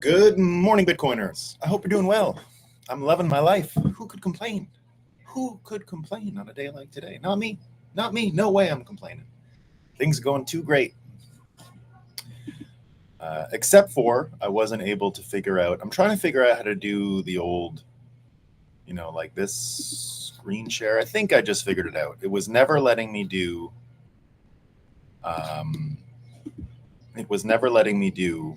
Good morning, Bitcoiners. I hope you're doing well. I'm loving my life. Who could complain? Who could complain on a day like today? Not me. Not me. No way I'm complaining. Things are going too great. Except for I wasn't able to figure out. I'm trying to figure out how to do the old, like this screen share. I think I just figured it out. It was never letting me do. It was never letting me do.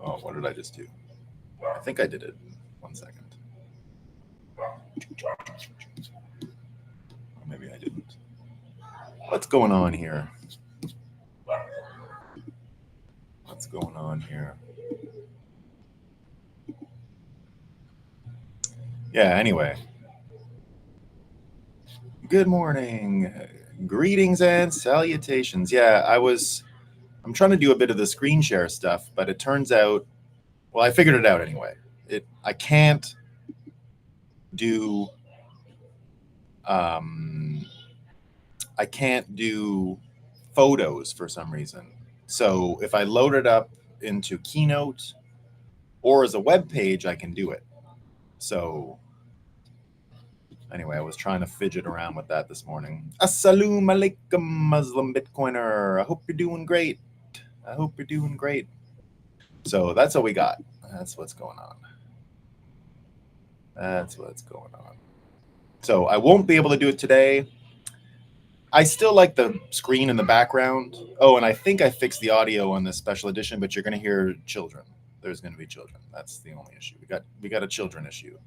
Oh, what did I just do? I think I did it. 1 second. Maybe I didn't. What's going on here? What's going on here? Yeah, anyway. Good morning. Greetings and salutations. Yeah, I'm trying to do a bit of the screen share stuff, but it turns out, well, I figured it out anyway. I can't do photos for some reason. So if I load it up into Keynote or as a web page, I can do it. So anyway, I was trying to fidget around with that this morning. Assalamu alaikum, Muslim Bitcoiner. I hope you're doing great. I hope you're doing great. So that's what we got. That's what's going on. That's what's going on. So I won't be able to do it today. I still like the screen in the background. Oh, and I think I fixed the audio on this special edition, but you're going to hear children. There's going to be children. That's the only issue. We got a children issue,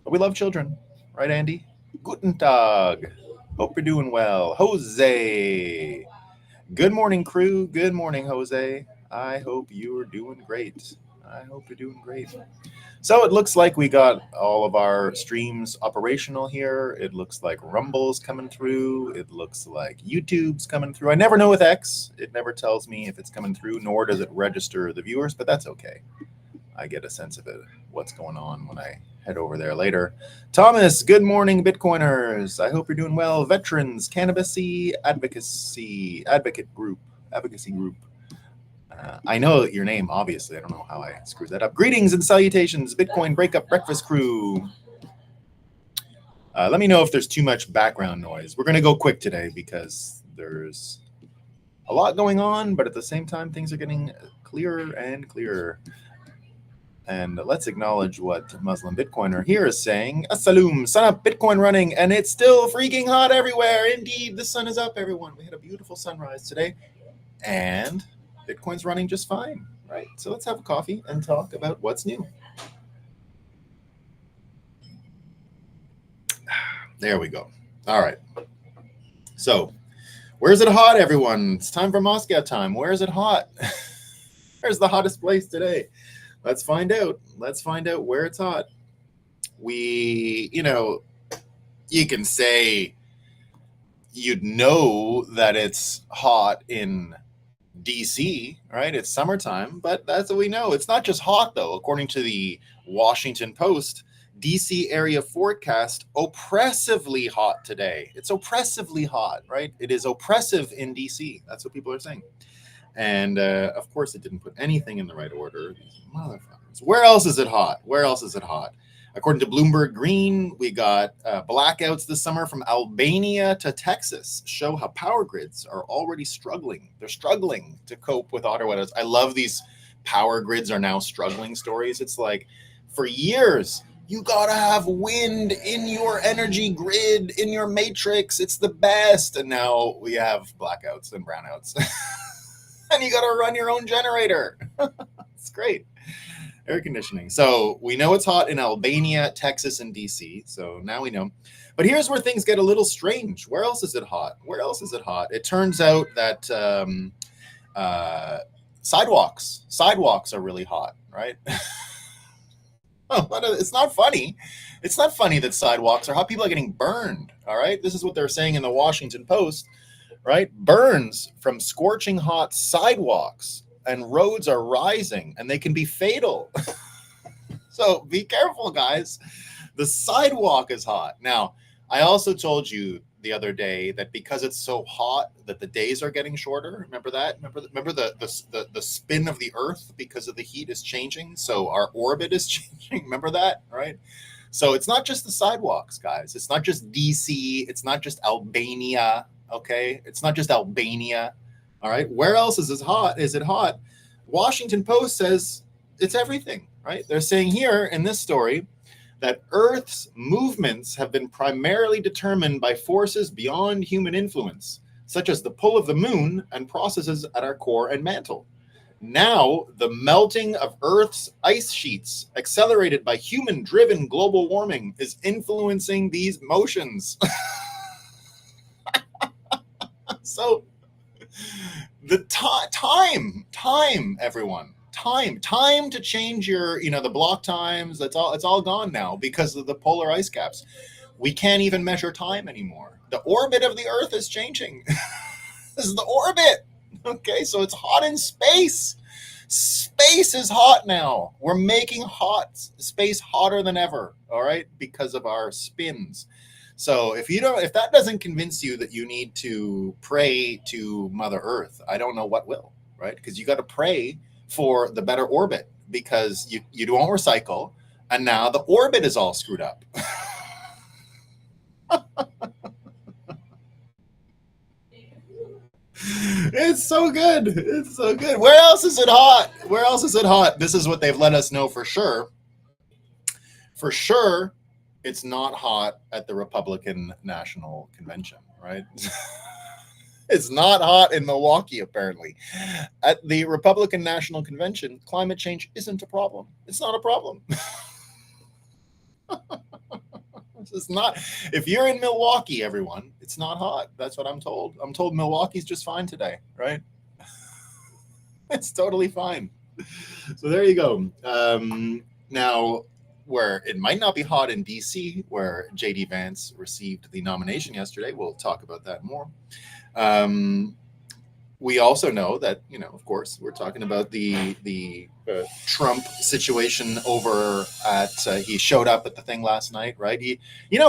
But we love children, right, Andy? Guten Tag. Hope you're doing well. Jose. Good morning, crew. Good morning, Jose. I hope you're doing great. I hope you're doing great. So it looks like we got all of our streams operational here. It looks like Rumble's coming through. It looks like YouTube's coming through. I never know with X. It never tells me if it's coming through, nor does it register the viewers, but that's okay. I get a sense of it, what's going on when I head over there later. Thomas, good morning, Bitcoiners. I hope you're doing well. Veterans, Cannabis Advocacy Group. I know your name, obviously. I don't know how I screwed that up. Greetings and salutations, Bitcoin Breakup Breakfast Crew. Let me know if there's too much background noise. We're going to go quick today because there's a lot going on, but at the same time, things are getting clearer and clearer. And let's acknowledge what Muslim Bitcoiner here is saying. Assalam, sun up, Bitcoin running, and it's still freaking hot everywhere. Indeed, the sun is up, everyone. We had a beautiful sunrise today, and Bitcoin's running just fine, right? So let's have a coffee and talk about what's new. There we go. All right. So where's it hot, everyone? It's time for Moscow time. Where is it hot? Where's the hottest place today? Let's find out. Let's find out where it's hot. You can say you'd know that it's hot in DC, right? It's summertime, but that's what we know. It's not just hot, though. According to the Washington Post, DC area forecast oppressively hot today. It's oppressively hot, right? It is oppressive in DC. That's what people are saying. And of course, it didn't put anything in the right order. These motherfuckers. Where else is it hot? Where else is it hot? According to Bloomberg Green, we got blackouts this summer from Albania to Texas show how power grids are already struggling. They're struggling to cope with hotter weather. I love these power grids are now struggling stories. It's like for years, you got to have wind in your energy grid, in your matrix. It's the best. And now we have blackouts and brownouts. And you got to run your own generator. It's great. Air conditioning. So we know it's hot in Albania, Texas, and DC. So now we know. But here's where things get a little strange. Where else is it hot? Where else is it hot? It turns out that sidewalks are really hot, right? It's not funny. It's not funny that sidewalks are hot. People are getting burned, all right? This is what they're saying in the Washington Post, right? Burns from scorching hot sidewalks and roads are rising and they can be fatal. So be careful, guys. The sidewalk is hot. Now, I also told you the other day that because it's so hot that the days are getting shorter. Remember that? Remember the spin of the Earth because of the heat is changing. So our orbit is changing. Remember that, right? So it's not just the sidewalks, guys. It's not just DC. It's not just Albania. Okay, it's not just Albania. All right, where else is it hot? Is it hot? Washington Post says it's everything. Right? They're saying here in this story that Earth's movements have been primarily determined by forces beyond human influence, such as the pull of the moon and processes at our core and mantle. Now, the melting of Earth's ice sheets, accelerated by human-driven global warming, is influencing these motions. So, the time, everyone. Time to change your, the block times. It's all gone now because of the polar ice caps. We can't even measure time anymore. The orbit of the Earth is changing. This is the orbit. Okay, so it's hot in space. Space is hot now. We're making space hotter than ever. All right, because of our spins. So if that doesn't convince you that you need to pray to Mother Earth, I don't know what will. Right? Because you got to pray for the better orbit because you don't recycle, and now the orbit is all screwed up. It's so good. It's so good. Where else is it hot? Where else is it hot? This is what they've let us know for sure. For sure, it's not hot at the Republican National Convention, right? It's not hot in Milwaukee, apparently. At the Republican National Convention, climate change isn't a problem. It's not a problem. It's not. If you're in Milwaukee, everyone, it's not hot. That's what I'm told. I'm told Milwaukee's just fine today, right? It's totally fine. So there you go. Now, where it might not be hot in DC, where J.D. Vance received the nomination yesterday, we'll talk about that more. We also know that, of course, we're talking about the Trump situation over at, he showed up at the thing last night, right? He,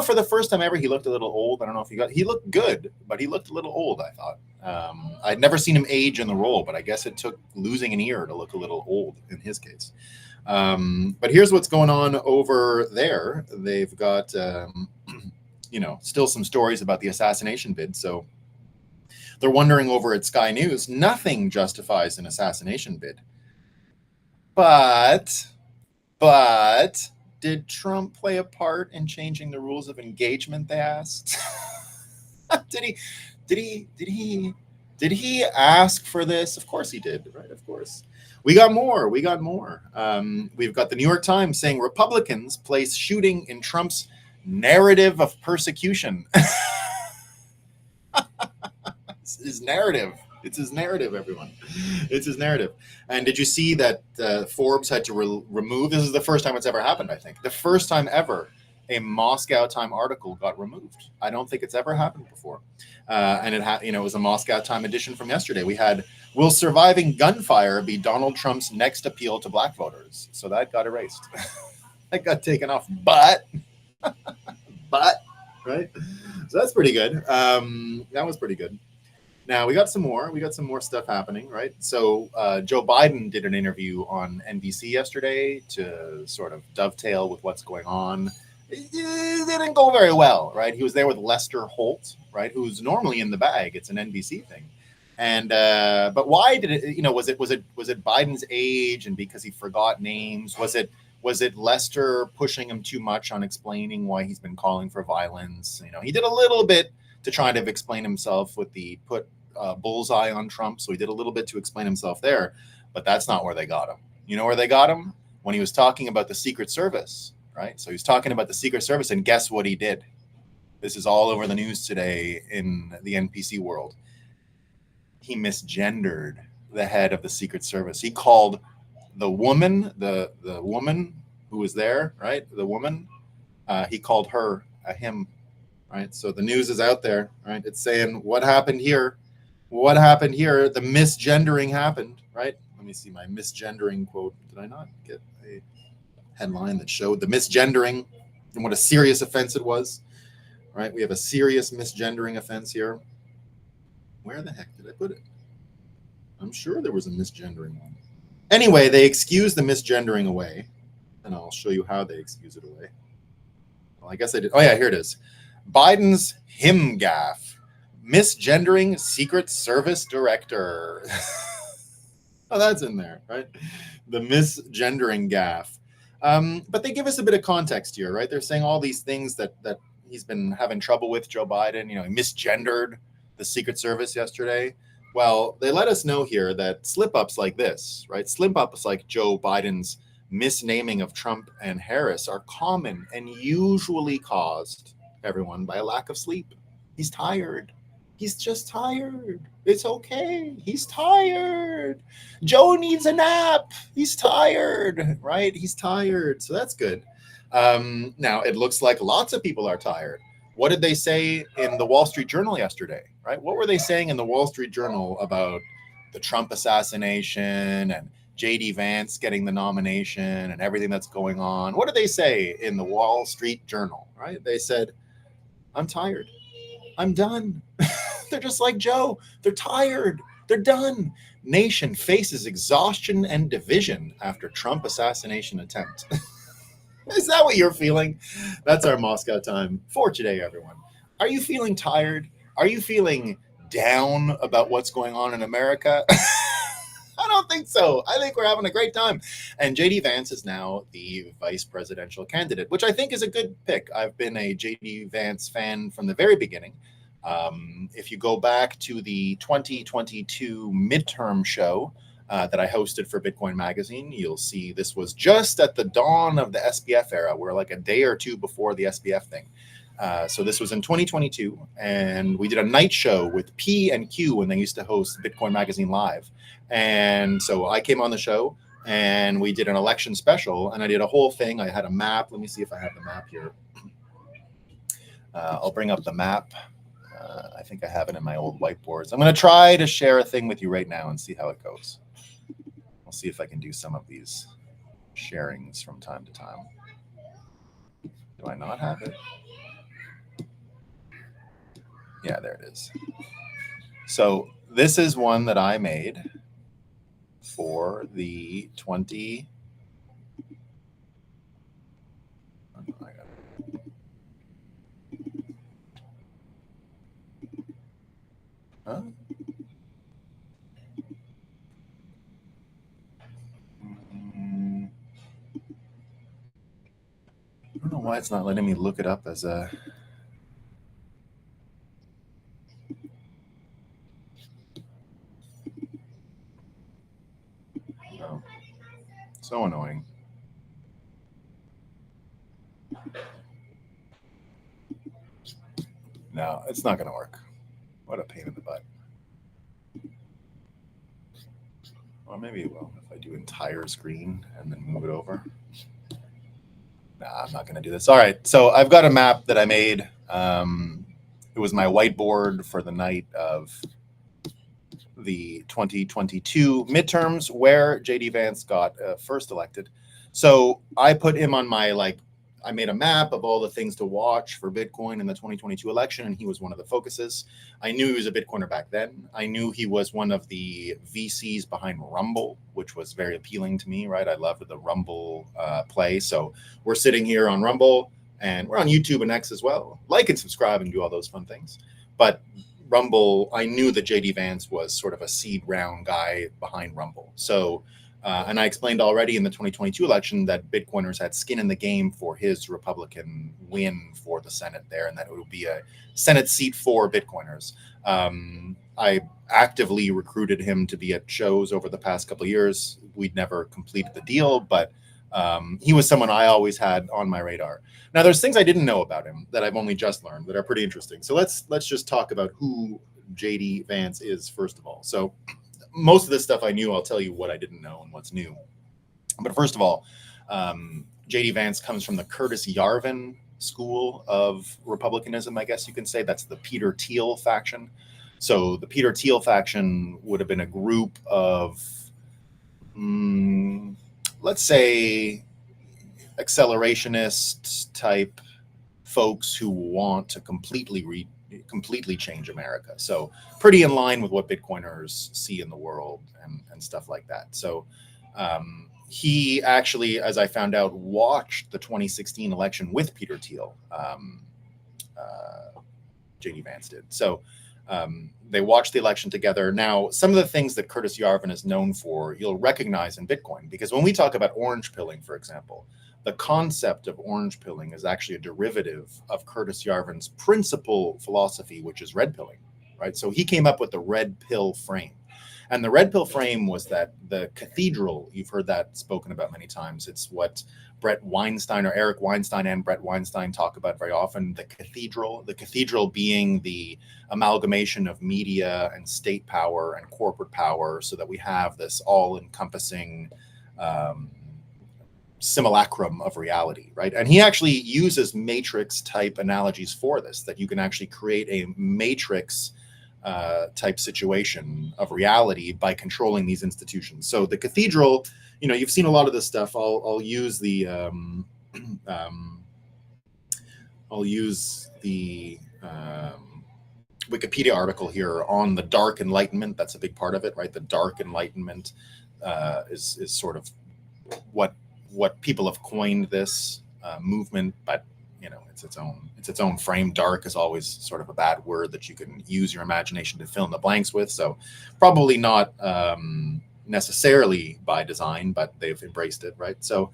for the first time ever, he looked a little old. I don't know if he looked good, but he looked a little old, I thought. I'd never seen him age in the role, but I guess it took losing an ear to look a little old in his case. But here's what's going on over there. They've got, still some stories about the assassination bid. So they're wondering over at Sky News, nothing justifies an assassination bid. But did Trump play a part in changing the rules of engagement, they asked? Did he ask for this? Of course he did, right? Of course. We got more. We've got the New York Times saying Republicans place shooting in Trump's narrative of persecution. It's his narrative. It's his narrative, everyone. It's his narrative. And did you see that Forbes had to remove? This is the first time it's ever happened, I think. The first time ever a Moscow Time article got removed. I don't think it's ever happened before. And it was a Moscow Time edition from yesterday. We had, will surviving gunfire be Donald Trump's next appeal to black voters? So that got erased. That got taken off. But, right? So that's pretty good. That was pretty good. Now we got some more stuff happening, right? So Joe Biden did an interview on NBC yesterday to sort of dovetail with what's going on. It didn't go very well, right? He was there with Lester Holt, right? Who's normally in the bag. It's an NBC thing. And but why did it, was it Biden's age and because he forgot names? Was it Lester pushing him too much on explaining why he's been calling for violence? He did a little bit to try to explain himself with the put bullseye on Trump. So he did a little bit to explain himself there, but that's not where they got him. You know where they got him? When he was talking about the Secret Service, right? So he's talking about the Secret Service, and guess what he did? This is all over the news today in the NPC world. He misgendered the head of the Secret Service. He called the woman, the woman who was there, right? The woman, he called her a him. Right, so the news is out there, right? It's saying what happened here. What happened here? The misgendering happened, right? Let me see my misgendering quote. Did I not get a headline that showed the misgendering and what a serious offense it was? right? We have a serious misgendering offense here. Where the heck did I put it? I'm sure there was a misgendering one. Anyway, they excuse the misgendering away, and I'll show you how they excuse it away. Well, I guess I did. Oh, yeah, here it is. Biden's him gaffe. Misgendering Secret Service director. Oh, that's in there, right? The misgendering gaffe. But they give us a bit of context here, right? They're saying all these things that he's been having trouble with, Joe Biden. You know, he misgendered the Secret Service yesterday. Well, they let us know here that slip-ups like this, right? Slip-ups like Joe Biden's misnaming of Trump and Harris are common and usually caused, everyone, by a lack of sleep. He's tired. He's just tired. It's okay. He's tired. Joe needs a nap. He's tired, right? He's tired. So that's good. Now, it looks like lots of people are tired. What did they say in the Wall Street Journal yesterday, right? What were they saying in the Wall Street Journal about the Trump assassination and J.D. Vance getting the nomination and everything that's going on? What did they say in the Wall Street Journal, right? They said, I'm tired. I'm done. They're just like Joe. They're tired. They're done. Nation faces exhaustion and division after Trump assassination attempt. Is that what you're feeling? That's our Moscow time for today, everyone. Are you feeling tired? Are you feeling down about what's going on in America? I don't think so. I think we're having a great time. And J.D. Vance is now the vice presidential candidate, which I think is a good pick. I've been a J.D. Vance fan from the very beginning. If you go back to the 2022 midterm show that I hosted for Bitcoin Magazine, you'll see this was just at the dawn of the SBF era. We're like a day or two before the SBF thing. So this was in 2022, and we did a night show with P and Q when they used to host Bitcoin Magazine Live. And so I came on the show, and we did an election special, and I did a whole thing. I had a map. Let me see if I have the map here. I'll bring up the map. I think I have it in my old whiteboards. I'm going to try to share a thing with you right now and see how it goes. I'll see if I can do some of these sharings from time to time. Do I not have it? Yeah, there it is. So this is one that I made for the 20. Huh? I don't know why it's not letting me look it up as a. Oh, so annoying. No, it's not going to work. What a pain in the butt. Or maybe it will if I do entire screen and then move it over. Nah, I'm not going to do this. All right. So I've got a map that I made. It was my whiteboard for the night of the 2022 midterms where J.D. Vance got first elected. So I put him on my, I made a map of all the things to watch for Bitcoin in the 2022 election, and he was one of the focuses. I knew he was a Bitcoiner back then. I knew he was one of the VCs behind Rumble, which was very appealing to me, right? I loved the Rumble play. So we're sitting here on Rumble, and we're on YouTube and X as well. Like and subscribe and do all those fun things. But Rumble, I knew that J.D. Vance was sort of a seed round guy behind Rumble. So and I explained already in the 2022 election that Bitcoiners had skin in the game for his Republican win for the Senate there, and that it would be a Senate seat for Bitcoiners. I actively recruited him to be at shows over the past couple of years. We'd never completed the deal, but he was someone I always had on my radar. Now, there's things I didn't know about him that I've only just learned that are pretty interesting. So let's just talk about who J.D. Vance is, first of all. So most of this stuff I knew. I'll tell you what I didn't know and what's new. But first of all, J.D. Vance comes from the Curtis Yarvin school of Republicanism, I guess you can say. That's the Peter Thiel faction. So the Peter Thiel faction would have been a group of, let's say, accelerationist type folks who want to completely change America. So pretty in line with what Bitcoiners see in the world and stuff like that. So he actually, as I found out, watched the 2016 election with Peter Thiel. JD Vance did. So they watched the election together. Now, some of the things that Curtis Yarvin is known for, you'll recognize in Bitcoin, because when we talk about orange pilling, for example, the concept of orange pilling is actually a derivative of Curtis Yarvin's principal philosophy, which is red pilling, right? So he came up with the red pill frame. And the red pill frame was that the cathedral, you've heard that spoken about many times. It's what Brett Weinstein, or Eric Weinstein and Brett Weinstein, talk about very often, the cathedral being the amalgamation of media and state power and corporate power, so that we have this all-encompassing simulacrum of reality, right? And he actually uses matrix type analogies for this, that you can actually create a matrix type situation of reality by controlling these institutions. So the cathedral, you've seen a lot of this stuff. I'll use the Wikipedia article here on the Dark Enlightenment. That's a big part of it, right? The Dark Enlightenment is sort of what people have coined this movement, but it's its own frame. Dark is always sort of a bad word that you can use your imagination to fill in the blanks with. So probably not necessarily by design, but they've embraced it, right? So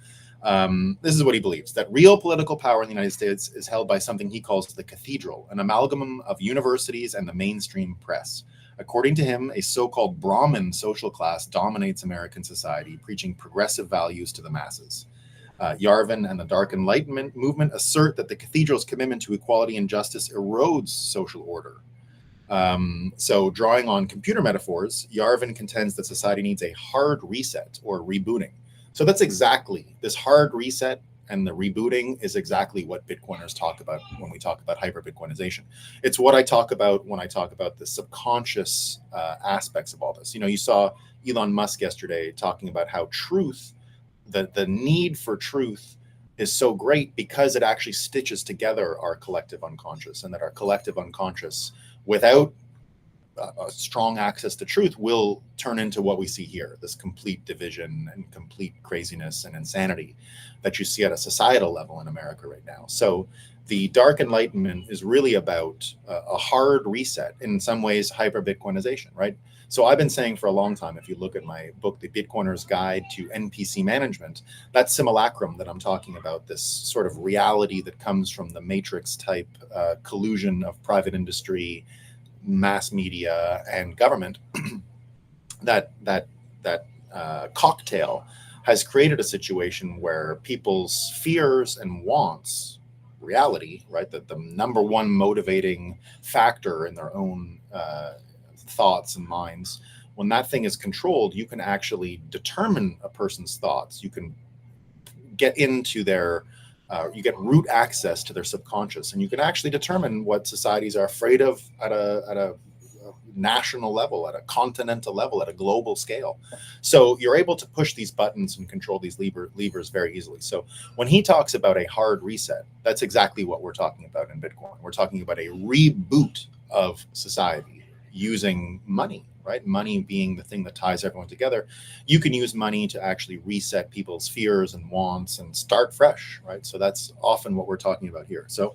this is what he believes: that real political power in the United States is held by something he calls the cathedral, an amalgam of universities and the mainstream press. According to him, a so-called Brahmin social class dominates American society, preaching progressive values to the masses. Yarvin and the Dark Enlightenment movement assert that the cathedral's commitment to equality and justice erodes social order. So drawing on computer metaphors, Yarvin contends that society needs a hard reset or rebooting. So that's exactly this hard reset, and the rebooting is exactly what Bitcoiners talk about when we talk about hyper-Bitcoinization. It's what I talk about when I talk about the subconscious aspects of all this. You saw Elon Musk yesterday talking about how truth, the need for truth, is so great because it actually stitches together our collective unconscious, and that our collective unconscious, without a strong access to truth, will turn into what we see here, this complete division and complete craziness and insanity that you see at a societal level in America right now. So the Dark Enlightenment is really about a hard reset, in some ways hyper-Bitcoinization, right? So I've been saying for a long time, if you look at my book, The Bitcoiner's Guide to NPC Management, that simulacrum that I'm talking about, this sort of reality that comes from the matrix type collusion of private industry, mass media, and government, that cocktail has created a situation where people's fears and wants, reality, right, that the number one motivating factor in their own thoughts and minds, when that thing is controlled, you can actually determine a person's thoughts. You can get into their you get root access to their subconscious, and you can actually determine what societies are afraid of at a national level, at a continental level, at a global scale. So you're able to push these buttons and control these levers very easily. So when he talks about a hard reset, that's exactly what we're talking about in Bitcoin. We're talking about a reboot of society using money, right? Money being the thing that ties everyone together. You can use money to actually reset people's fears and wants and start fresh, right? So that's often what we're talking about here. So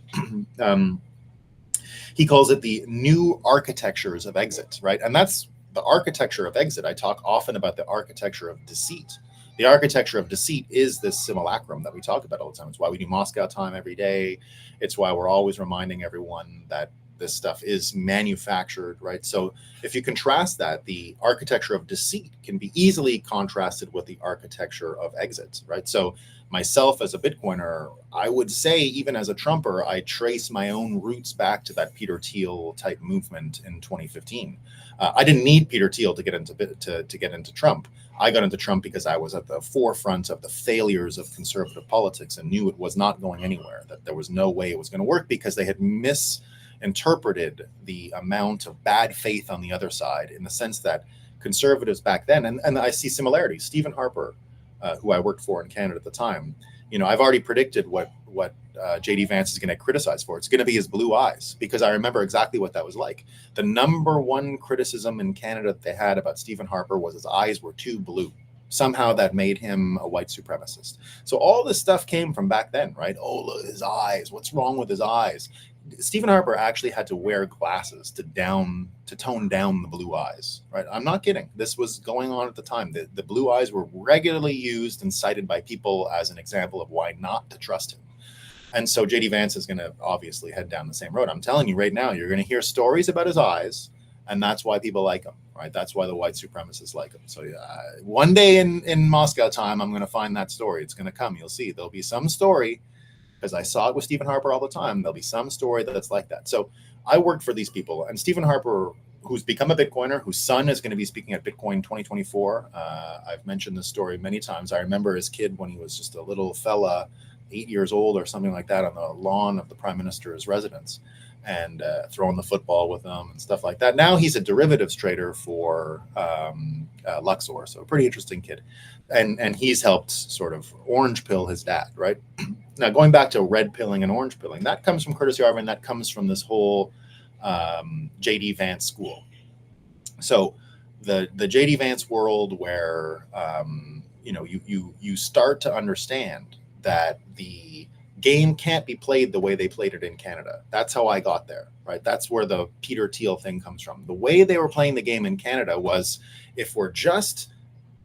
he calls it the new architectures of exit, right? And that's the architecture of exit. I talk often about the architecture of deceit. The architecture of deceit is this simulacrum that we talk about all the time. It's why we do Moscow time every day. It's why we're always reminding everyone that this stuff is manufactured, right? So if you contrast that, the architecture of deceit can be easily contrasted with the architecture of exit, right? So myself as a Bitcoiner, I would say, even as a Trumper, I trace my own roots back to that Peter Thiel type movement in 2015. I didn't need Peter Thiel to get into Trump. I got into Trump because I was at the forefront of the failures of conservative politics and knew it was not going anywhere, that there was no way it was going to work because they had misinterpreted the amount of bad faith on the other side, in the sense that conservatives back then, and I see similarities. Stephen Harper, who I worked for in Canada at the time, I've already predicted what JD Vance is going to criticize for. It's going to be his blue eyes, because I remember exactly what that was like. The number one criticism in Canada that they had about Stephen Harper was his eyes were too blue. Somehow that made him a white supremacist. So all this stuff came from back then, right? Oh, look, his eyes. What's wrong with his eyes? Stephen Harper actually had to wear glasses to tone down the blue eyes, right? I'm not kidding. This was going on at the time. The blue eyes were regularly used and cited by people as an example of why not to trust him. And so JD Vance is going to obviously head down the same road. I'm telling you right now, you're going to hear stories about his eyes, and that's why people like him, right? That's why the white supremacists like him. So one day in Moscow time, I'm going to find that story. It's going to come. You'll see. There'll be some story, because I saw it with Stephen Harper all the time. There'll be some story that's like that. So I worked for these people, and Stephen Harper, who's become a Bitcoiner, whose son is going to be speaking at Bitcoin 2024. I've mentioned this story many times. I remember his kid when he was just a little fella, 8 years old or something like that, on the lawn of the Prime Minister's residence, and throwing the football with them and stuff like that. Now he's a derivatives trader for Luxor, so a pretty interesting kid. And he's helped sort of orange pill his dad, right? Now, going back to red pilling and orange pilling, that comes from Curtis Yarvin, that comes from this whole JD Vance school. So the JD Vance world, where you start to understand that the game can't be played the way they played it in Canada. That's how I got there, right? That's where the Peter Thiel thing comes from. The way they were playing the game in Canada was, if we're just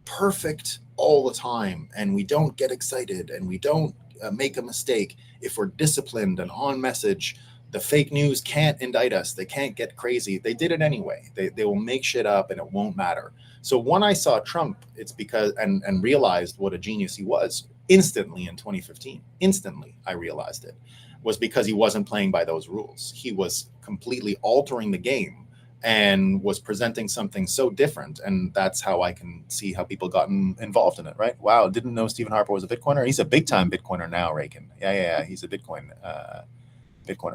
perfect all the time and we don't get excited and we don't make a mistake, if we're disciplined and on message, the fake news can't indict us. They can't get crazy. They did it anyway. They will make shit up and it won't matter. So when I saw Trump, it's because, and realized what a genius he was instantly in 2015, instantly I realized it, was because he wasn't playing by those rules. He was completely altering the game and was presenting something so different. And that's how I can see how people got involved in it, right? Wow, didn't know Stephen Harper was a Bitcoiner. He's a big time Bitcoiner now, Reagan. Yeah, he's a Bitcoiner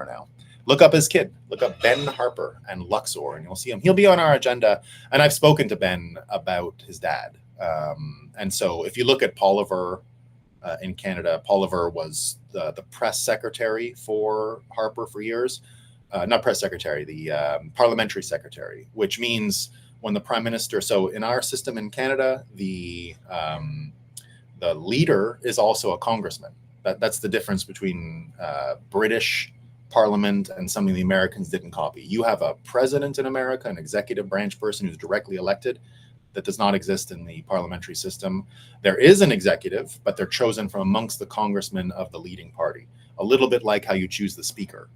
now. Look up his kid. Look up Ben Harper and Luxor, and you'll see him. He'll be on our agenda. And I've spoken to Ben about his dad. And so if you look at Poliver in Canada, Poliver was the press secretary for Harper for years. Not press secretary, the parliamentary secretary, which means when the prime minister, so in our system in Canada, the leader is also a congressman. That's the difference between British Parliament and something the Americans didn't copy. You have a president in America, an executive branch person who's directly elected. That does not exist in the parliamentary system. There is an executive, but they're chosen from amongst the congressmen of the leading party. A little bit like how you choose the speaker.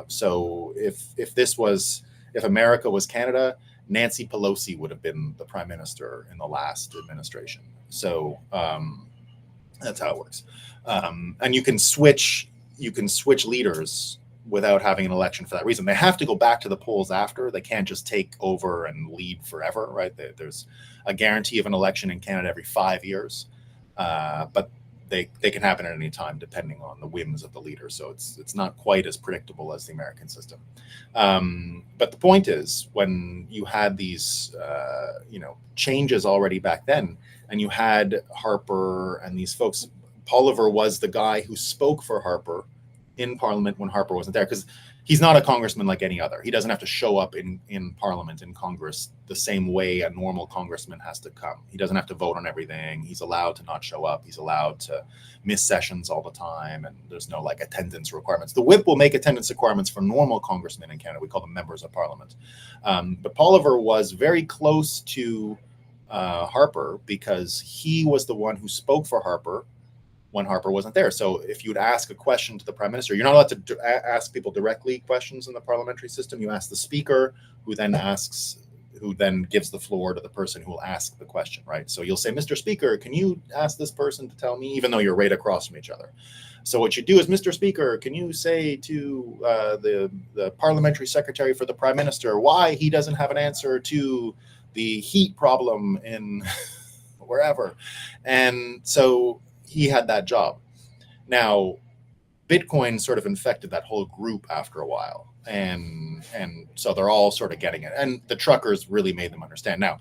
So if America was Canada, Nancy Pelosi would have been the prime minister in the last administration. So that's how it works. And you can switch leaders without having an election for that reason. They have to go back to the polls after. They can't just take over and lead forever, right? There's a guarantee of an election in Canada every 5 years, but they can happen at any time depending on the whims of the leader. So it's not quite as predictable as the American system. But the point is, when you had these changes already back then, and you had Harper and these folks, Poliver was the guy who spoke for Harper in Parliament when Harper wasn't there, because he's not a congressman like any other. He doesn't have to show up in Parliament, in Congress, the same way a normal congressman has to come. He doesn't have to vote on everything. He's allowed to not show up. He's allowed to miss sessions all the time, and there's no attendance requirements. The whip will make attendance requirements for normal congressmen in Canada. We call them members of Parliament. But Poliver was very close to Harper because he was the one who spoke for Harper when Harper wasn't there. So if you'd ask a question to the prime minister, you're not allowed to ask people directly questions in the parliamentary system. You ask the speaker, who then gives the floor to the person who will ask the question, right? So you'll say, Mr. Speaker, can you ask this person to tell me, even though you're right across from each other. So what you do is, Mr. Speaker, can you say to the parliamentary secretary for the prime minister why he doesn't have an answer to the heat problem in wherever? And so he had that job. Now, Bitcoin sort of infected that whole group after a while. And so they're all sort of getting it. And the truckers really made them understand. Now,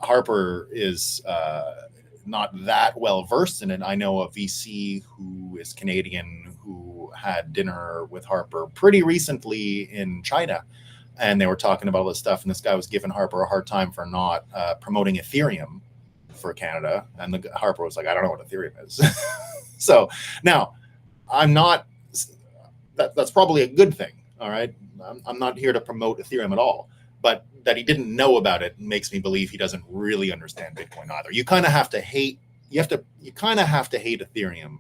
Harper is not that well versed in it. I know a VC who is Canadian who had dinner with Harper pretty recently in China, and they were talking about all this stuff. And this guy was giving Harper a hard time for not promoting Ethereum for Canada, and Harper was like, "I don't know what Ethereum is." So now, I'm not. That's probably a good thing. All right, I'm not here to promote Ethereum at all, but that he didn't know about it makes me believe he doesn't really understand Bitcoin either. You kind of have to hate. You kind of have to hate Ethereum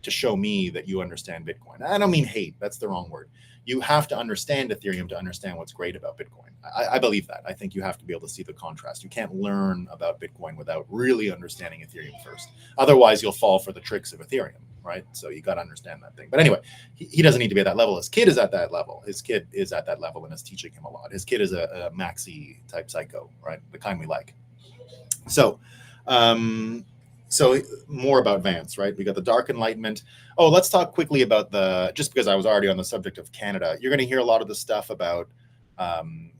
to show me that you understand Bitcoin. I don't mean hate. That's the wrong word. You have to understand Ethereum to understand what's great about Bitcoin. I believe that. I think you have to be able to see the contrast. You can't learn about Bitcoin without really understanding Ethereum first. Otherwise, you'll fall for the tricks of Ethereum, right? So you got to understand that thing. But anyway, he doesn't need to be at that level. His kid is at that level. His kid is at that level and is teaching him a lot. His kid is a maxi type psycho, right? The kind we like. So, so more about Vance, right? We got the Dark Enlightenment. Oh, let's talk quickly about just because I was already on the subject of Canada, you're going to hear a lot of the stuff about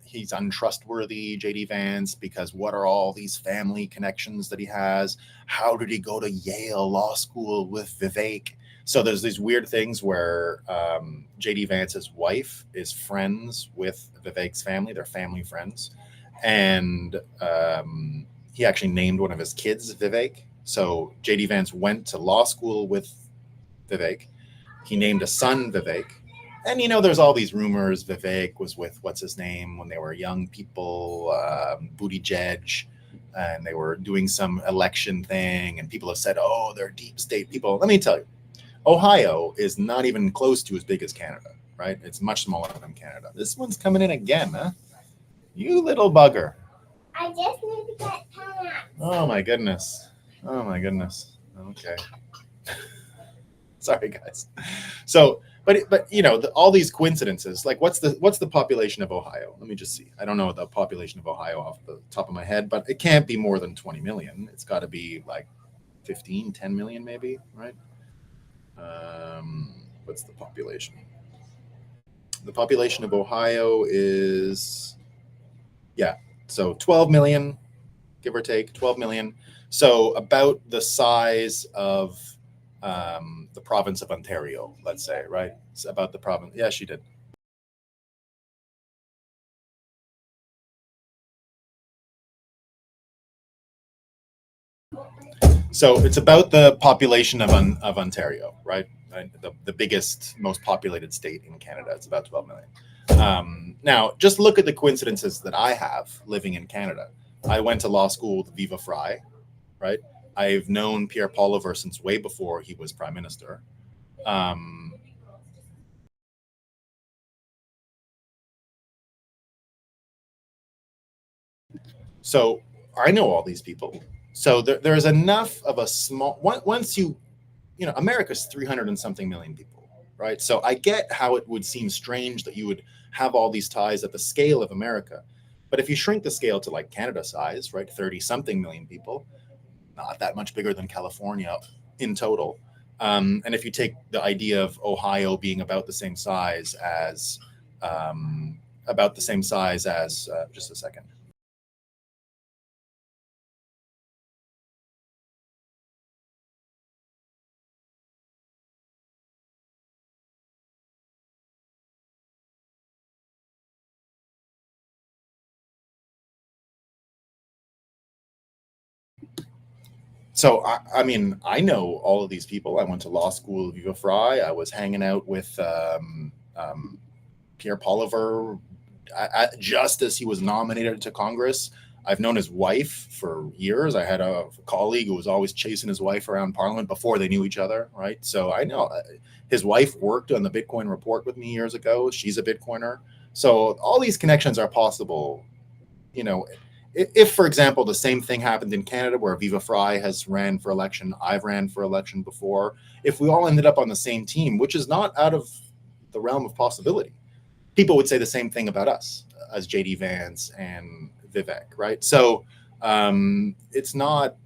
he's untrustworthy, JD Vance, because what are all these family connections that he has? How did he go to Yale Law School with Vivek? So there's these weird things where JD Vance's wife is friends with Vivek's family. They're family friends. And he actually named one of his kids Vivek. So JD Vance went to law school with Vivek. He named a son Vivek. And, there's all these rumors. Vivek was with, what's his name, when they were young people, Buttigieg, and they were doing some election thing. And people have said, oh, they're deep state people. Let me tell you, Ohio is not even close to as big as Canada, right? It's much smaller than Canada. This one's coming in again, huh? You little bugger. I just need to get time. Oh, my goodness. Oh, my goodness. Okay. Sorry, guys. So, but all these coincidences, like what's the population of Ohio? Let me just see. I don't know the population of Ohio off the top of my head, but it can't be more than 20 million. It's got to be like 10 million maybe, right? What's the population? The population of Ohio is, so 12 million, give or take, 12 million. So about the size of the province of Ontario, let's say, right? It's about the province. Yeah, she did. So it's about the population of Ontario, right? The biggest, most populated state in Canada. It's about 12 million. Now, just look at the coincidences that I have living in Canada. I went to law school with Viva Frei, right? I've known Pierre Poilievre since way before he was prime minister. So I know all these people. So there's enough of a small, once America's 300 and something million people, right? So I get how it would seem strange that you would have all these ties at the scale of America. But if you shrink the scale to like Canada size, right, 30 something million people, not that much bigger than California in total. And if you take the idea of Ohio being about the same size as, just a second. So, I know all of these people. I went to law school at Viva Frei. I was hanging out with Pierre Poilievre just as he was nominated to Congress. I've known his wife for years. I had a colleague who was always chasing his wife around Parliament before they knew each other, right? So I know his wife worked on the Bitcoin report with me years ago. She's a Bitcoiner. So all these connections are possible, if, for example, the same thing happened in Canada where Viva Frei has ran for election, I've ran for election before, if we all ended up on the same team, which is not out of the realm of possibility, people would say the same thing about us as JD Vance and Vivek, right? So it's not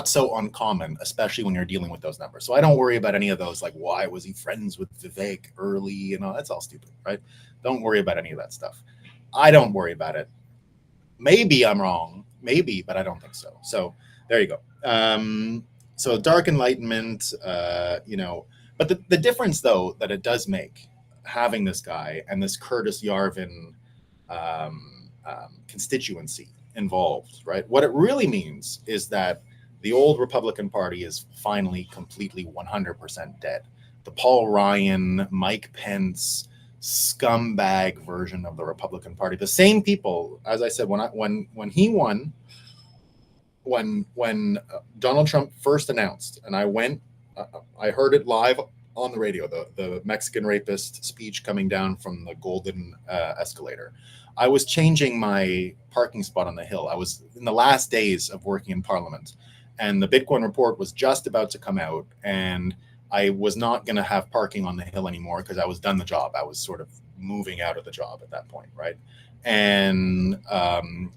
so uncommon, especially when you're dealing with those numbers. So I don't worry about any of those, like why was he friends with Vivek early? That's all stupid, right? Don't worry about any of that stuff. I don't worry about it. Maybe I'm wrong. maybe, but I don't think so. So there you go. So dark enlightenment, but the difference though that it does make having this guy and this Curtis Yarvin constituency involved, right? What it really means is that the old Republican Party is finally completely 100% dead. The Paul Ryan, Mike Pence, scumbag version of the Republican Party. The same people, as I said, when he won, when Donald Trump first announced, and I heard it live on the radio, the Mexican rapist speech coming down from the golden escalator. I was changing my parking spot on the Hill. I was in the last days of working in Parliament, and the Bitcoin report was just about to come out, and I was not going to have parking on the Hill anymore because I was done the job. I was sort of moving out of the job at that point, right? And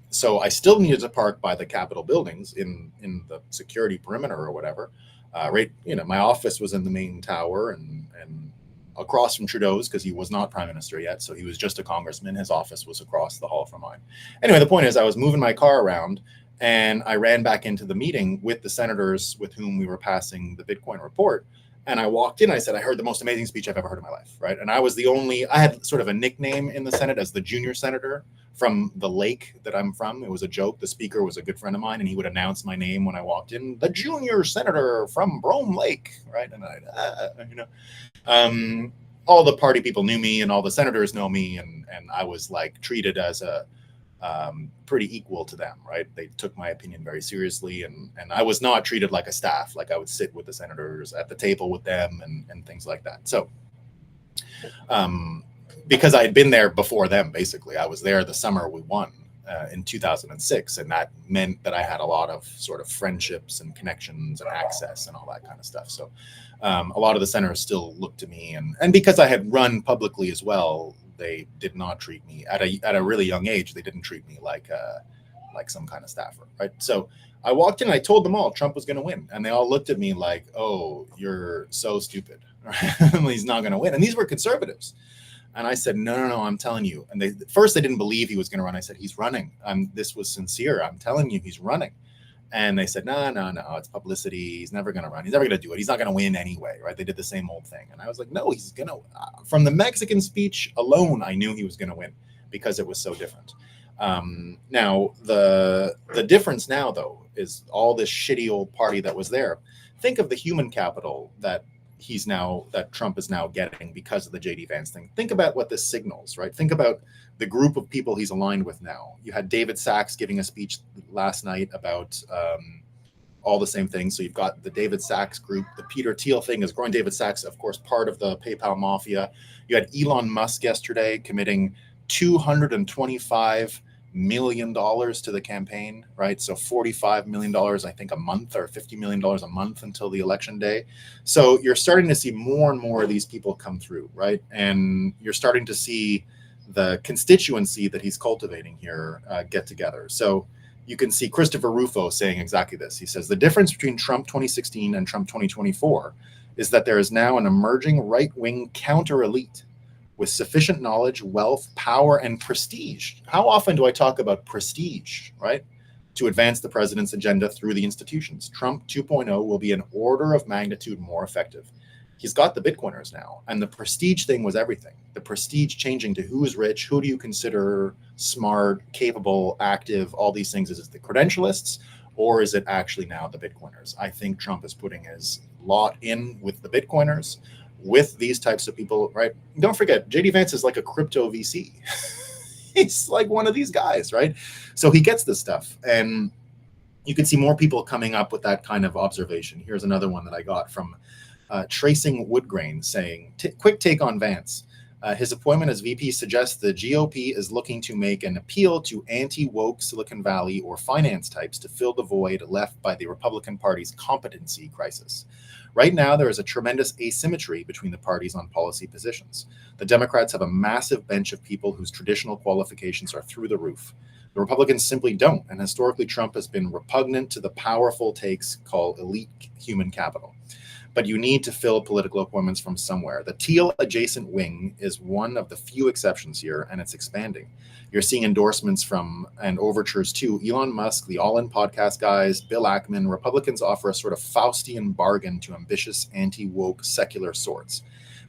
so I still needed to park by the Capitol buildings in the security perimeter or whatever. Right, my office was in the main tower and across from Trudeau's because he was not prime minister yet, so he was just a congressman. His office was across the hall from mine. Anyway, the point is, I was moving my car around, and I ran back into the meeting with the senators with whom we were passing the Bitcoin report. And I walked in, I said, I heard the most amazing speech I've ever heard in my life, right? And I was I had sort of a nickname in the Senate as the junior senator from the lake that I'm from. It was a joke. The speaker was a good friend of mine, and he would announce my name when I walked in, the junior senator from Brome Lake, right? And all the party people knew me, and all the senators know me, and I was like treated as a pretty equal to them, right? They took my opinion very seriously, and I was not treated like a staff. Like I would sit with the senators at the table with them and things like that. So because I had been there before them, basically. I was there the summer we won in 2006, and that meant that I had a lot of sort of friendships and connections and access and all that kind of stuff. So a lot of the senators still looked to me, and because I had run publicly as well, they did not treat me at a really young age. They didn't treat me like some kind of staffer, right? So I walked in, and I told them all Trump was going to win, and they all looked at me like, "Oh, you're so stupid. He's not going to win." And these were conservatives. And I said, no, I'm telling you. And they didn't believe he was going to run. I said, he's running. This was sincere. I'm telling you, he's running. And they said, no, it's publicity. He's never going to run. He's never going to do it. He's not going to win anyway, right? They did the same old thing. And I was like, no, he's going to. From the Mexican speech alone, I knew he was going to win because it was so different. Now, the difference now, though, is all this shitty old party that was there. Think of the human capital that Trump is now getting because of the JD Vance thing. Think about what this signals, right? Think about the group of people he's aligned with now. You had David Sachs giving a speech last night about all the same things. So you've got the David Sachs group. The Peter Thiel thing is growing. David Sachs, of course, part of the PayPal mafia. You had Elon Musk yesterday committing $225 million to the campaign, right? So $45 million, I think, a month, or $50 million a month until the election day. So you're starting to see more and more of these people come through, right? And you're starting to see the constituency that he's cultivating here get together. So you can see Christopher Rufo saying exactly this. He says, the difference between Trump 2016 and Trump 2024 is that there is now an emerging right-wing counter-elite with sufficient knowledge, wealth, power, and prestige. How often do I talk about prestige, right? To advance the president's agenda through the institutions. Trump 2.0 will be an order of magnitude more effective. He's got the Bitcoiners now, and the prestige thing was everything. The prestige changing to who's rich, who do you consider smart, capable, active, all these things. Is it the credentialists, or is it actually now the Bitcoiners? I think Trump is putting his lot in with the Bitcoiners, with these types of people, right? Don't forget, JD Vance is like a crypto VC. He's like one of these guys, right? So he gets this stuff, and you can see more people coming up with that kind of observation. Here's another one that I got from Tracing Woodgrain saying, quick take on Vance. His appointment as VP suggests the GOP is looking to make an appeal to anti-woke Silicon Valley or finance types to fill the void left by the Republican Party's competency crisis. Right now, there is a tremendous asymmetry between the parties on policy positions. The Democrats have a massive bench of people whose traditional qualifications are through the roof. The Republicans simply don't, and historically Trump has been repugnant to the powerful takes called elite human capital. but you need to fill political appointments from somewhere. The teal adjacent wing is one of the few exceptions here, and it's expanding. You're seeing endorsements from and overtures to Elon Musk, the All In podcast guys, Bill Ackman. Republicans offer a sort of Faustian bargain to ambitious, anti-woke, secular sorts.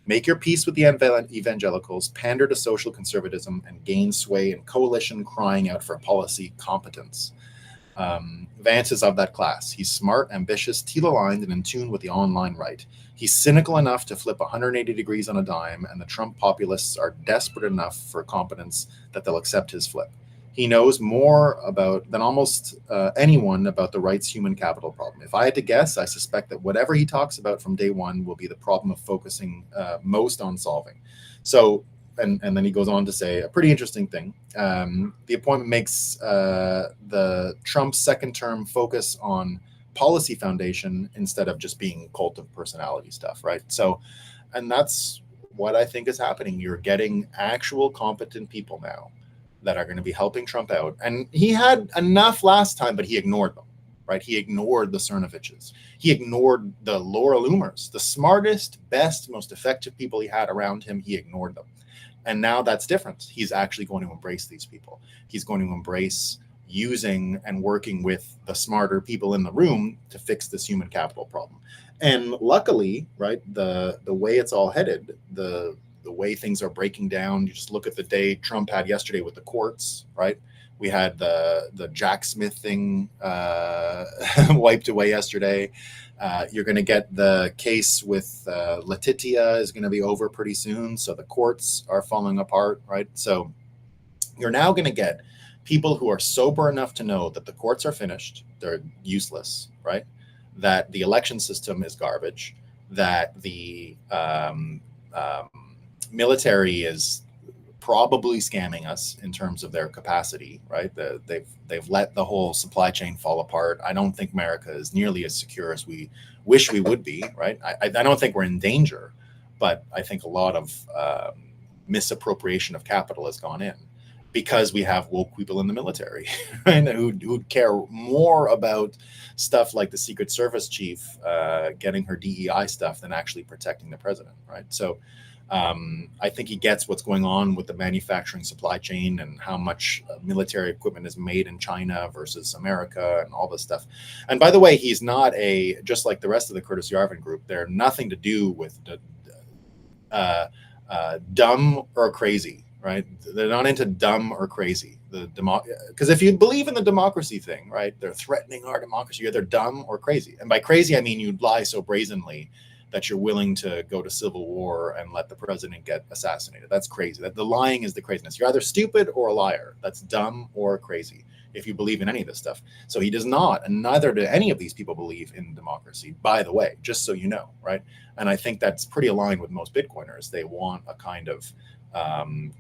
Make your peace with the evangelicals, pander to social conservatism, and gain sway in coalition crying out for policy competence. Vance is of that class. He's smart, ambitious, teal-aligned, and in tune with the online right. He's cynical enough to flip 180 degrees on a dime, and the Trump populists are desperate enough for competence that they'll accept his flip. He knows more than almost anyone about the right's human capital problem. If I had to guess, I suspect that whatever he talks about from day one will be the problem of focusing most on solving. So, and then he goes on to say a pretty interesting thing. The appointment makes the Trump second term focus on policy foundation instead of just being cult of personality stuff, right? So, and that's what I think is happening. You're getting actual competent people now that are going to be helping Trump out. And he had enough last time, but he ignored them, right? He ignored the Cernoviches. He ignored the Laura Loomers, the smartest, best, most effective people he had around him. He ignored them. And now that's different. He's actually going to embrace these people. He's going to embrace using and working with the smarter people in the room to fix this human capital problem. And luckily, right, the way it's all headed, the way things are breaking down, you just look at the day Trump had yesterday with the courts, right? We had the Jack Smith thing wiped away yesterday. You're going to get the case with Letitia is going to be over pretty soon. So the courts are falling apart, right? So you're now going to get people who are sober enough to know that the courts are finished. They're useless, right? That the election system is garbage, that the military is probably scamming us in terms of their capacity, right? They've let the whole supply chain fall apart. I don't think America is nearly as secure as we wish we would be, right? I don't think we're in danger, but I think a lot of misappropriation of capital has gone in because we have woke people in the military, right? who care more about stuff like the Secret Service chief getting her DEI stuff than actually protecting the president, right? So I think he gets what's going on with the manufacturing supply chain and how much military equipment is made in China versus America and all this stuff. And by the way, he's not just like the rest of the Curtis Yarvin group, they're nothing to do with dumb or crazy, right? They're not into dumb or crazy. Because if you believe in the democracy thing, right, they're threatening our democracy. Either dumb or crazy. And by crazy, I mean you lie so brazenly that you're willing to go to civil war and let the president get assassinated. That's crazy. That the lying is the craziness. You're either stupid or a liar. That's dumb or crazy if you believe in any of this stuff. So he does not, and neither do any of these people believe in democracy, by the way, just so you know, right? And I think that's pretty aligned with most Bitcoiners. They want a kind of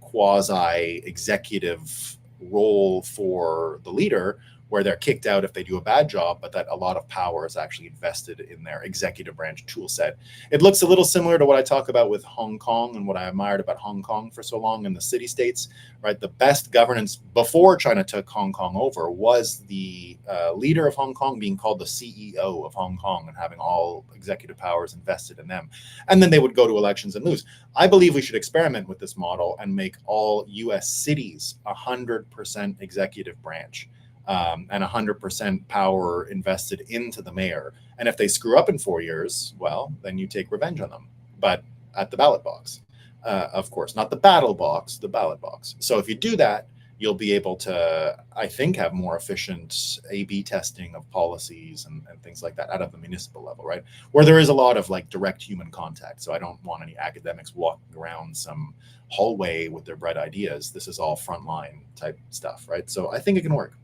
quasi-executive role for the leader where they're kicked out if they do a bad job, but that a lot of power is actually invested in their executive branch tool set. It looks a little similar to what I talk about with Hong Kong and what I admired about Hong Kong for so long in the city states, right? The best governance before China took Hong Kong over was the leader of Hong Kong being called the CEO of Hong Kong and having all executive powers invested in them. And then they would go to elections and lose. I believe we should experiment with this model and make all US cities 100% executive branch. And 100% power invested into the mayor. And if they screw up in 4 years, well, then you take revenge on them. But at the ballot box, of course, not the battle box, the ballot box. So if you do that, you'll be able to, I think, have more efficient A/B testing of policies and things like that out of the municipal level, right? Where there is a lot of like direct human contact. So I don't want any academics walking around some hallway with their bright ideas. This is all frontline type stuff, right? So I think it can work.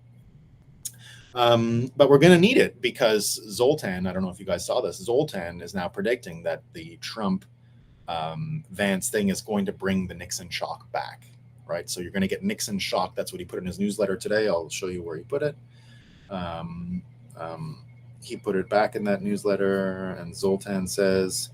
But we're going to need it because Zoltan, I don't know if you guys saw this, Zoltan is now predicting that the Trump Vance thing is going to bring the Nixon shock back, right? So you're going to get Nixon shock. That's what he put in his newsletter today. I'll show you where he put it. He put it back in that newsletter, and Zoltan says,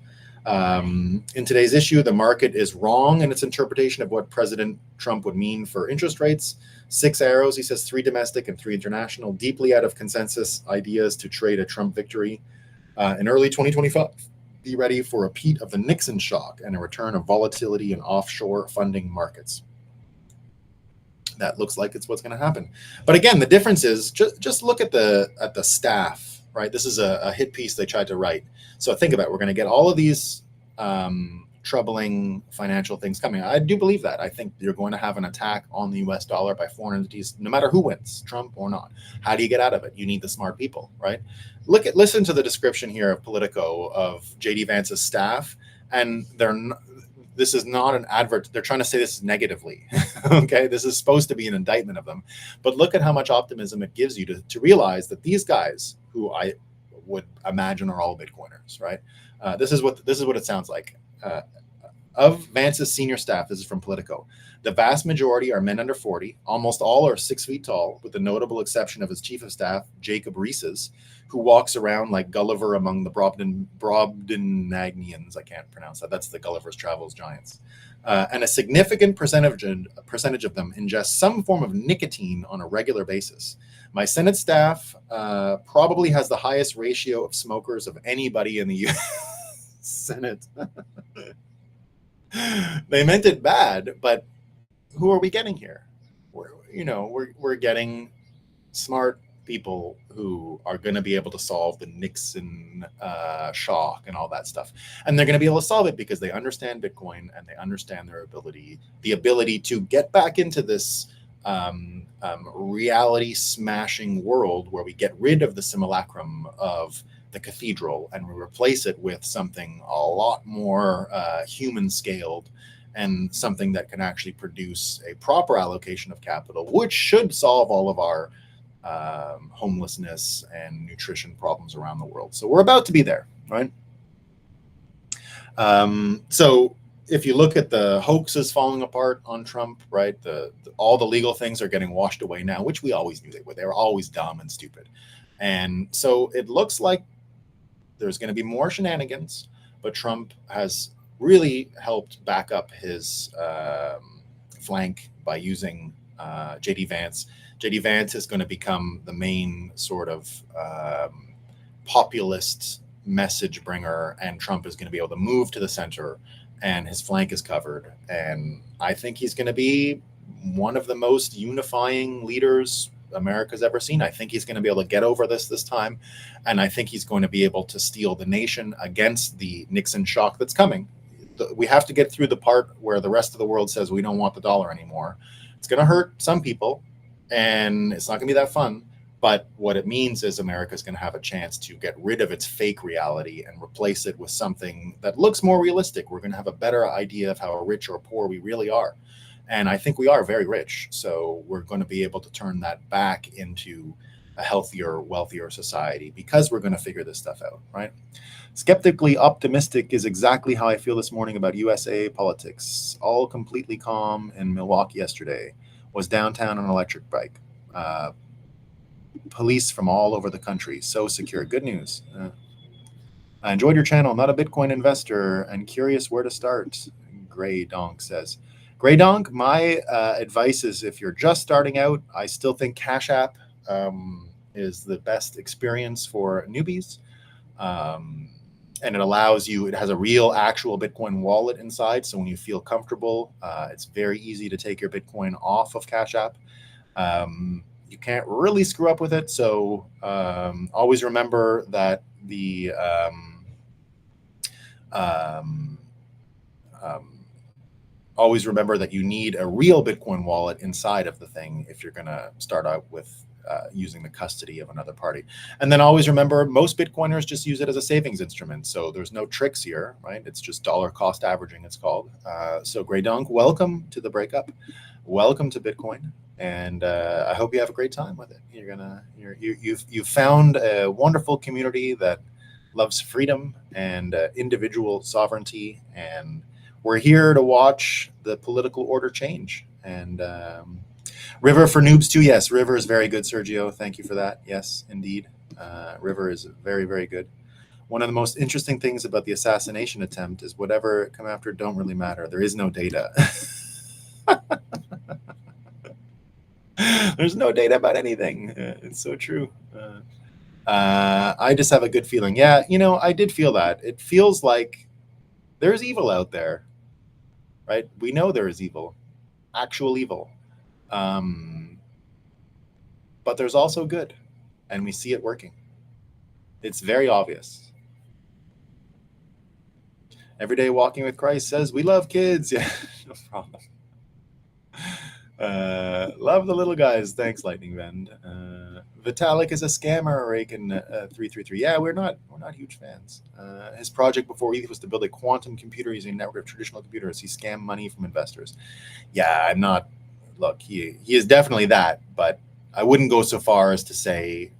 in today's issue, the market is wrong in its interpretation of what President Trump would mean for interest rates. 6 arrows, he says, 3 domestic and 3 international, deeply out of consensus ideas to trade a Trump victory in early 2025. Be ready for a repeat of the Nixon shock and a return of volatility in offshore funding markets. That looks like it's what's going to happen. But again, the difference is just look at the staff, right? This is a hit piece they tried to write. So think about it. We're going to get all of these troubling financial things coming. I do believe that. I think you're going to have an attack on the US dollar by foreign entities, no matter who wins, Trump or not. How do you get out of it? You need the smart people, right? Listen to the description here of Politico of JD Vance's staff, and this is not an advert. They're trying to say this negatively. Okay, this is supposed to be an indictment of them, but look at how much optimism it gives you to realize that these guys, who I would imagine are all Bitcoiners, right? This is what it sounds like. Of Vance's senior staff, this is from Politico, the vast majority are men under 40. Almost all are 6 feet tall, with the notable exception of his chief of staff, Jacob Reeses, who walks around like Gulliver among the Brobdingnagians. I can't pronounce that. That's the Gulliver's Travels giants. And a significant percentage of them ingest some form of nicotine on a regular basis. My Senate staff probably has the highest ratio of smokers of anybody in the U.S. Senate. They meant it bad, but who are we getting here? We're getting smart people who are going to be able to solve the Nixon shock and all that stuff, and they're going to be able to solve it because they understand Bitcoin and they understand the ability to get back into this reality smashing world where we get rid of the simulacrum of the cathedral and we replace it with something a lot more human scaled and something that can actually produce a proper allocation of capital, which should solve all of our homelessness and nutrition problems around the world. So we're about to be there, right? So if you look at the hoaxes falling apart on Trump, right, all the legal things are getting washed away now, which we always knew they would. They were always dumb and stupid. And so it looks like there's going to be more shenanigans, but Trump has really helped back up his flank by using JD Vance. JD Vance is going to become the main sort of populist message bringer, and Trump is going to be able to move to the center, and his flank is covered. And I think he's going to be one of the most unifying leaders America's ever seen. I think he's going to be able to get over this time, and I think he's going to be able to steel the nation against the Nixon shock that's coming. We have to get through the part where the rest of the world says we don't want the dollar anymore. It's going to hurt some people, and it's not going to be that fun. But what it means is America's going to have a chance to get rid of its fake reality and replace it with something that looks more realistic. We're going to have a better idea of how rich or poor we really are. And I think we are very rich. So we're going to be able to turn that back into a healthier, wealthier society because we're going to figure this stuff out, right? Skeptically optimistic is exactly how I feel this morning about USA politics. All completely calm in Milwaukee yesterday. Was downtown on an electric bike. Police from all over the country. So secure. Good news. I enjoyed your channel. Not a Bitcoin investor and curious where to start. Gray Donk says. Gray Donk, my advice is if you're just starting out, I still think Cash App is the best experience for newbies. And it allows you, it has a real actual Bitcoin wallet inside. So when you feel comfortable, it's very easy to take your Bitcoin off of Cash App. You can't really screw up with it. So always remember that always remember that you need a real Bitcoin wallet inside of the thing if you're going to start out with using the custody of another party. And then always remember, most Bitcoiners just use it as a savings instrument. So there's no tricks here, right? It's just dollar cost averaging, it's called. So Grey Dunk, welcome to the Breakup. Welcome to Bitcoin. And I hope you have a great time with it. You've found a wonderful community that loves freedom and individual sovereignty. And we're here to watch the political order change. And River for noobs too. Yes, River is very good, Sergio. Thank you for that. Yes, indeed. River is very, very good. One of the most interesting things about the assassination attempt is whatever come after don't really matter. There is no data. There's no data about anything. It's so true. I just have a good feeling. Yeah, I did feel that. It feels like there's evil out there, right? We know there is evil, actual evil. But there's also good, and we see it working. It's very obvious. Everyday Walking with Christ says we love kids. Yeah, no problem. Love the little guys. Thanks, Lightning Bend. Vitalik is a scammer. Raken 333. Yeah, we're not huge fans. His project before ETH was to build a quantum computer using a network of traditional computers. He scammed money from investors. Yeah, I'm not. Look, he is definitely that, but I wouldn't go so far as to say.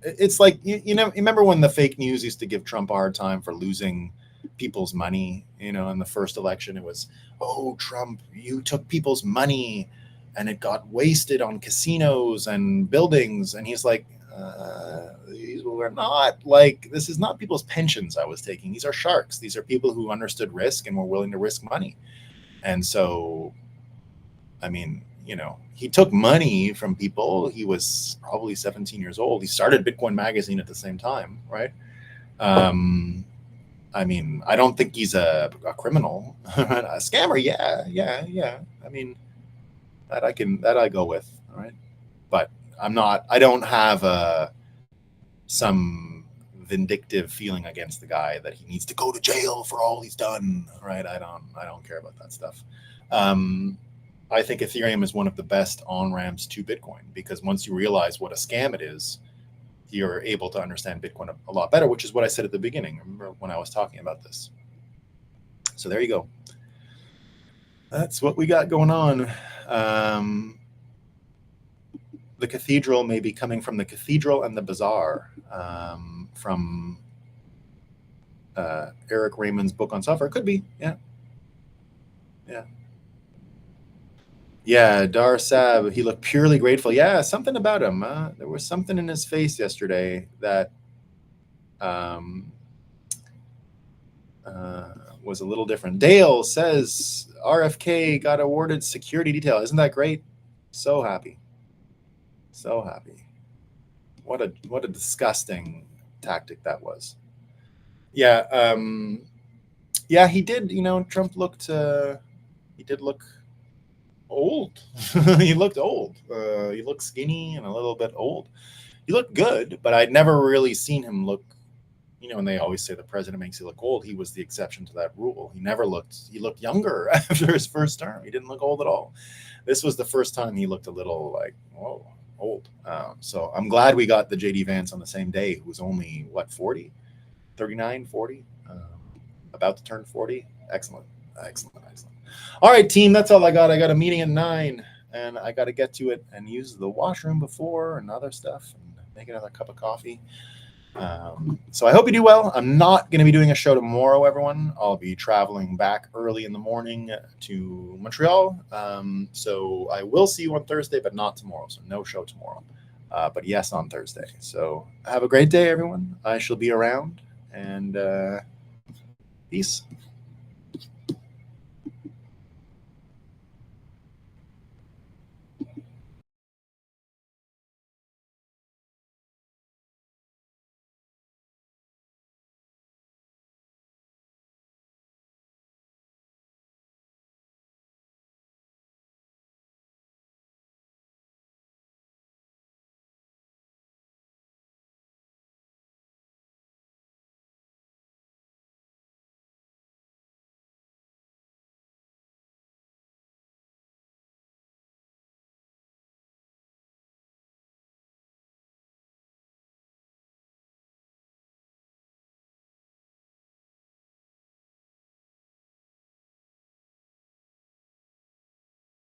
It's like you remember when the fake news used to give Trump a hard time for losing people's money, in the first election. It was, oh, Trump, you took people's money and it got wasted on casinos and buildings. And he's like, these were not like, this is not people's pensions I was taking. These are sharks. These are people who understood risk and were willing to risk money. And so, I mean, he took money from people. He was probably 17 years old. He started Bitcoin Magazine at the same time, right? I mean, I don't think he's a criminal, a scammer. Yeah. I mean, that I go with, all right. But I don't have some vindictive feeling against the guy that he needs to go to jail for all he's done, right? I don't care about that stuff. I think Ethereum is one of the best on-ramps to Bitcoin, because once you realize what a scam it is, you're able to understand Bitcoin a lot better, which is what I said at the beginning. Remember when I was talking about this? So there you go. That's what we got going on. The cathedral may be coming from the cathedral and the bazaar, from Eric Raymond's book on software. Could be, yeah. Yeah, Dar Sab, he looked purely grateful. Yeah, something about him. There was something in his face yesterday that was a little different. Dale says RFK got awarded security detail. Isn't that great? So happy. So happy. What a disgusting tactic that was. Yeah. Yeah, he did. Trump looked. He did look old. He looked old. He looked skinny and a little bit old. He looked good, but I'd never really seen him look. And they always say the president makes you look old. He was the exception to that rule. He looked younger after his first term. He didn't look old at all. This was the first time he looked a little like, whoa, old. So I'm glad we got the JD Vance on the same day, who was only, 40? 39, 40? About to turn 40. Excellent. All right, team, that's all I got. I got a meeting at 9, and I got to get to it and use the washroom before and other stuff and make another cup of coffee. So I hope you do well. I'm not going to be doing a show tomorrow, everyone. I'll be traveling back early in the morning to Montreal. So I will see you on Thursday, but not tomorrow. So no show tomorrow. But yes, on Thursday. So have a great day, everyone. I shall be around, and peace.